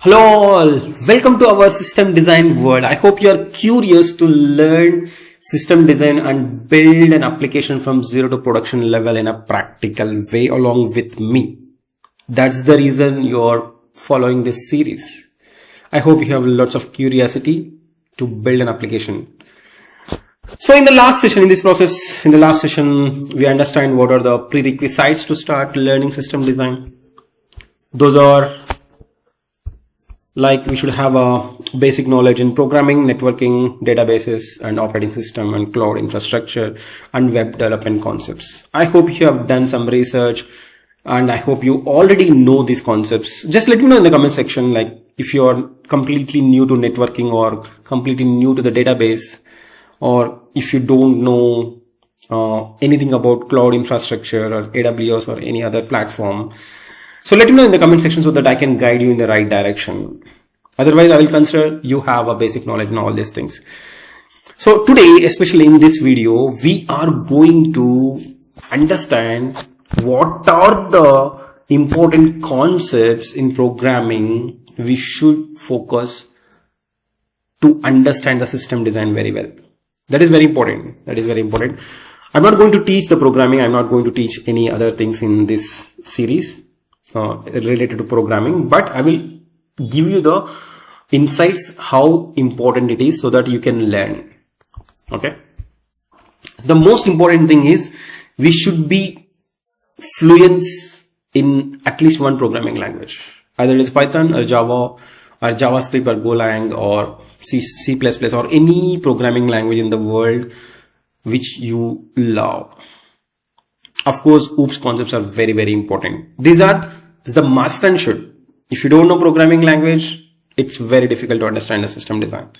Hello all, welcome to our system design world. I hope you are curious to learn system design and build an application from zero to production level in a practical way along with me. That's the reason you're following this series. I hope you have lots of curiosity to build an application. So in the last session, we understand what are the prerequisites to start learning system design. Those are like we should have a basic knowledge in programming, networking, databases, and operating system, and cloud infrastructure, and web development concepts. I hope you have done some research, and I hope you already know these concepts. Just let me know in the comment section, like if you are completely new to networking or completely new to the database, or if you don't know anything about cloud infrastructure or AWS or any other platform. So let me know in the comment section so that I can guide you in the right direction. Otherwise, I will consider you have a basic knowledge in all these things. So today, especially in this video, we are going to understand what are the important concepts in programming we should focus to understand the system design very well. That is very important. I'm not going to teach the programming. I'm not going to teach any other things in this series related to programming, but I will give you the insights how important it is so that you can learn. Okay. So the most important thing is we should be fluent in at least one programming language. Either it is Python or Java or JavaScript or Golang or C++ or any programming language in the world which you love. Of course, OOPS concepts are very, very important. These are the must and should. If you don't know programming language, it's very difficult to understand the system design.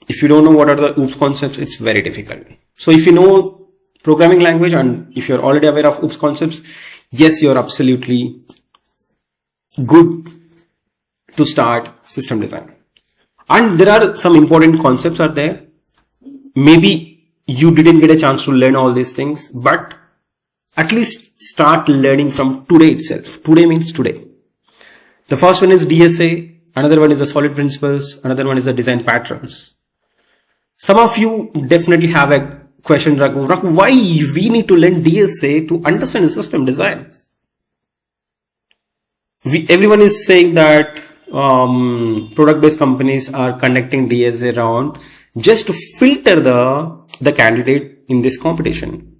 If you don't know what are the OOPS concepts, it's very difficult. So if you know programming language and if you're already aware of OOPS concepts, yes, you're absolutely good to start system design. And there are some important concepts are there. Maybe you didn't get a chance to learn all these things, but at least start learning from today itself. Today means today. The first one is DSA. Another one is the solid principles. Another one is the design patterns. Some of you definitely have a question, Raghu, why we need to learn DSA to understand the system design? Everyone is saying that product-based companies are conducting DSA round just to filter the candidate in this competition.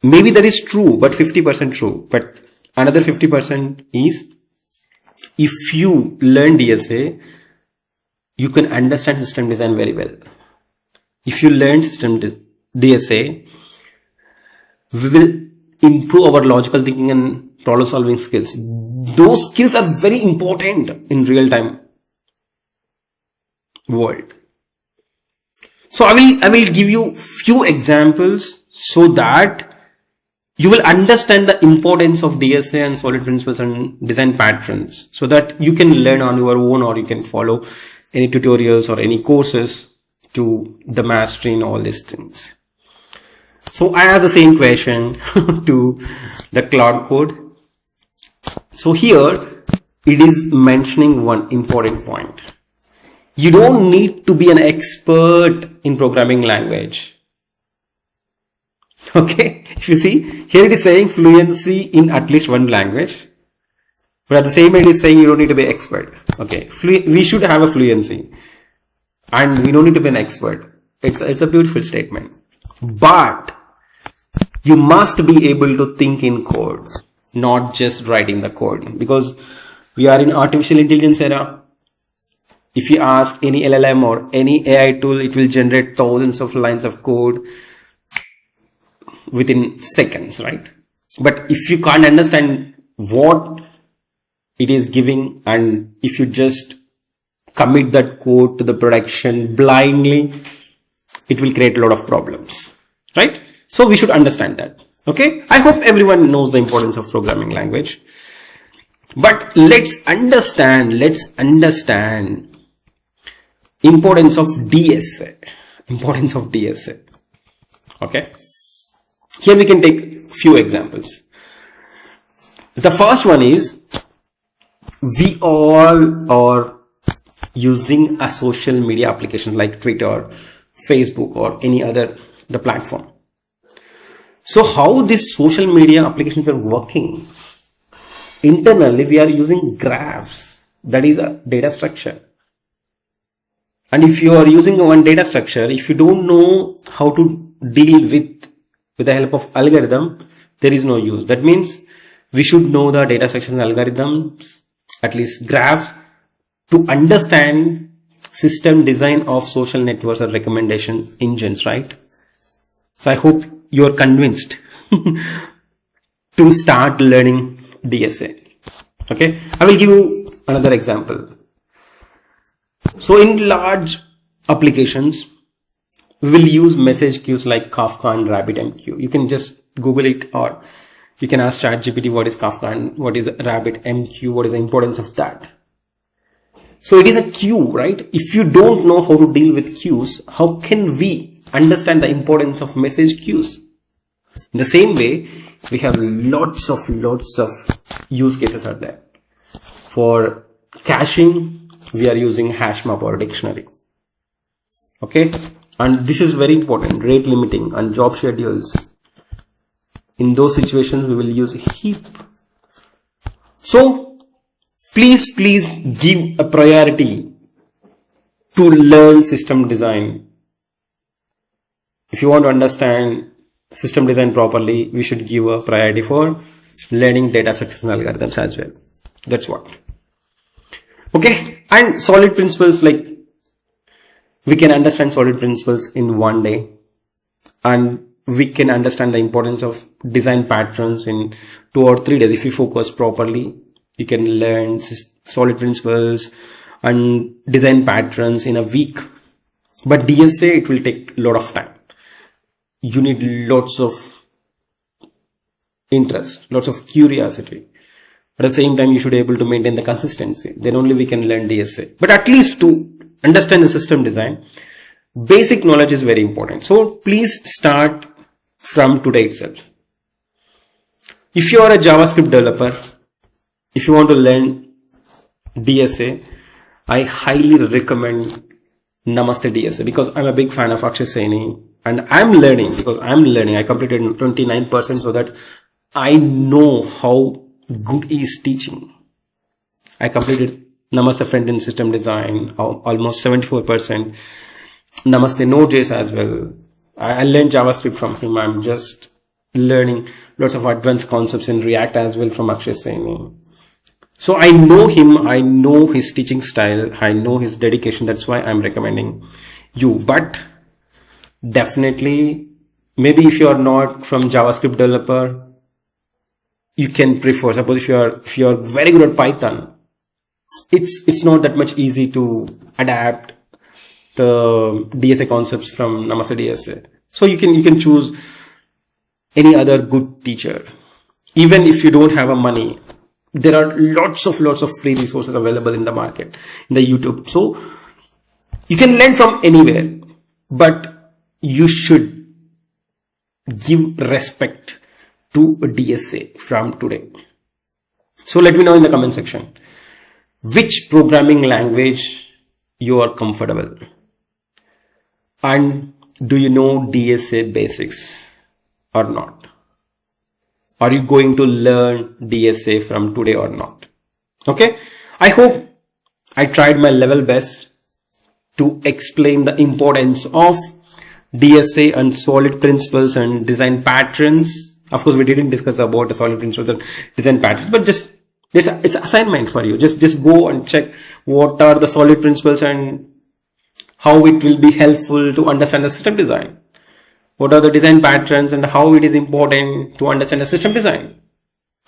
Maybe that is true, but 50% true. But another 50% is if you learn DSA, you can understand system design very well. If you learn DSA, we will improve our logical thinking and problem solving skills. Those skills are very important in real time world. So I will give you few examples so that you will understand the importance of DSA and solid principles and design patterns so that you can learn on your own or you can follow any tutorials or any courses to the mastery in all these things. So I ask the same question to the cloud code. So here it is mentioning one important point. You don't need to be an expert in programming language. Okay, if you see, here it is saying fluency in at least one language. But at the same time, it is saying you don't need to be expert. Okay, we should have a fluency. And we don't need to be an expert. It's a beautiful statement. But you must be able to think in code, not just writing the code. Because we are in artificial intelligence era. If you ask any LLM or any AI tool, it will generate thousands of lines of code within seconds, right? But if you can't understand what it is giving and if you just commit that code to the production blindly, it will create a lot of problems, right? So we should understand that. Okay, I hope everyone knows the importance of programming language, but let's understand importance of DSA. Okay, here we can take few examples. The first one is we all are using a social media application like Twitter, Facebook, or any other the platform. So how these social media applications are working? Internally, we are using graphs. That is a data structure. And if you are using one data structure, if you don't know how to deal with the help of algorithm, there is no use. That means we should know the data structures and algorithms, at least graphs, to understand system design of social networks or recommendation engines, right? So I hope you're convinced to start learning DSA. Okay, I will give you another example. So in large applications, we will use message queues like Kafka and RabbitMQ. You can just Google it, or you can ask ChatGPT what is Kafka and what is RabbitMQ, what is the importance of that. So it is a queue, right? If you don't know how to deal with queues, how can we understand the importance of message queues? In the same way, we have lots of use cases are there. For caching, we are using HashMap or dictionary. Okay, and this is very important. Rate limiting and job schedules. In those situations, we will use Heap. So please give a priority to learn system design. If you want to understand system design properly, we should give a priority for learning data structures and algorithms as well. That's what. Okay, and solid principles, like we can understand solid principles in one day, and we can understand the importance of design patterns in 2 or 3 days. If you focus properly, you can learn solid principles and design patterns in a week. But DSA, it will take a lot of time. You need lots of interest, lots of curiosity. At the same time, you should be able to maintain the consistency. Then only we can learn DSA. But at least to understand the system design, basic knowledge is very important. So please start from today itself. If you are a JavaScript developer, if you want to learn DSA, I highly recommend Namaste DSA, because I'm a big fan of Akshay Saini, and I'm learning because I'm learning. I completed 29% so that I know how good he is teaching. I completed Namaste front-end system design, almost 74%. Namaste Node.js as well. I learned JavaScript from him. I'm just learning lots of advanced concepts in React as well from Akshay Saini. So I know him, I know his teaching style, I know his dedication. That's why I'm recommending you. But definitely, maybe if you are not from JavaScript developer, you can prefer, suppose if you are very good at Python, it's not that much easy to adapt the DSA concepts from Namaste DSA. So you can choose any other good teacher. Even if you don't have a money, there are lots of free resources available in the market, in the YouTube. So you can learn from anywhere, but you should give respect to DSA from today. So let me know in the comment section which programming language you are comfortable, and do you know DSA basics or not? Are you going to learn DSA from today or not? Okay, I hope I tried my level best to explain the importance of DSA and solid principles and design patterns. Of course, we didn't discuss about the solid principles and design patterns, but just it's an assignment for you. Just go and check what are the solid principles and how it will be helpful to understand the system design. What are the design patterns and how it is important to understand the system design.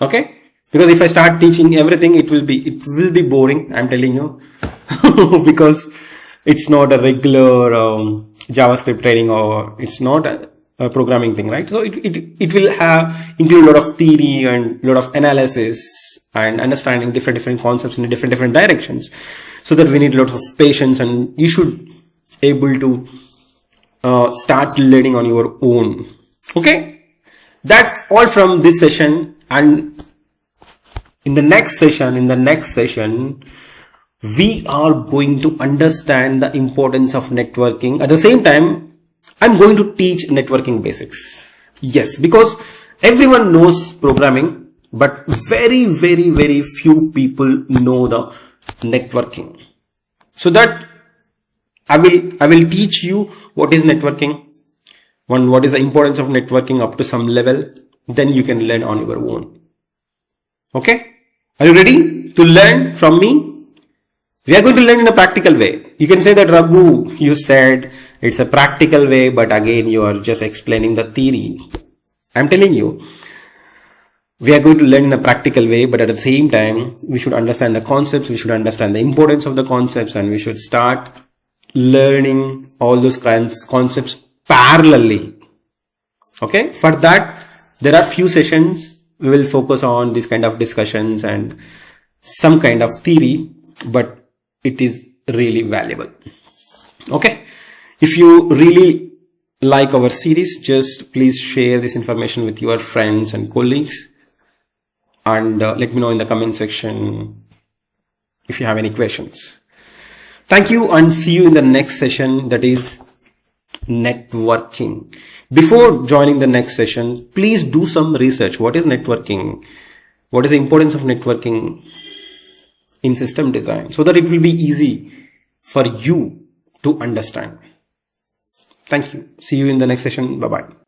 Okay? Because if I start teaching everything, it will be boring, I'm telling you, because it's not a regular JavaScript training, or it's not a programming thing, right? So it will include a lot of theory and a lot of analysis and understanding different concepts in different directions. So that we need lots of patience, and you should able to start learning on your own. Okay, that's all from this session, and in the next session, we are going to understand the importance of networking. At the same time, I'm going to teach networking basics. Yes, because everyone knows programming, but very few people know the networking. So that I will teach you what is networking, what is the importance of networking up to some level. Then you can learn on your own. Okay? Are you ready to learn from me? We are going to learn in a practical way. You can say that, Raghu, you said it's a practical way, but again, you are just explaining the theory. I'm telling you, we are going to learn in a practical way, but at the same time, we should understand the concepts, we should understand the importance of the concepts, and we should start learning all those concepts parallelly. Okay? For that, there are few sessions. We will focus on this kind of discussions and some kind of theory, but it is really valuable. Okay. If you really like our series, just please share this information with your friends and colleagues, and let me know in the comment section if you have any questions. Thank you, and see you in the next session, that is networking. Before joining the next session, please do some research. What is networking? What is the importance of networking in system design, so that it will be easy for you to understand. Thank you. See you in the next session. Bye-bye.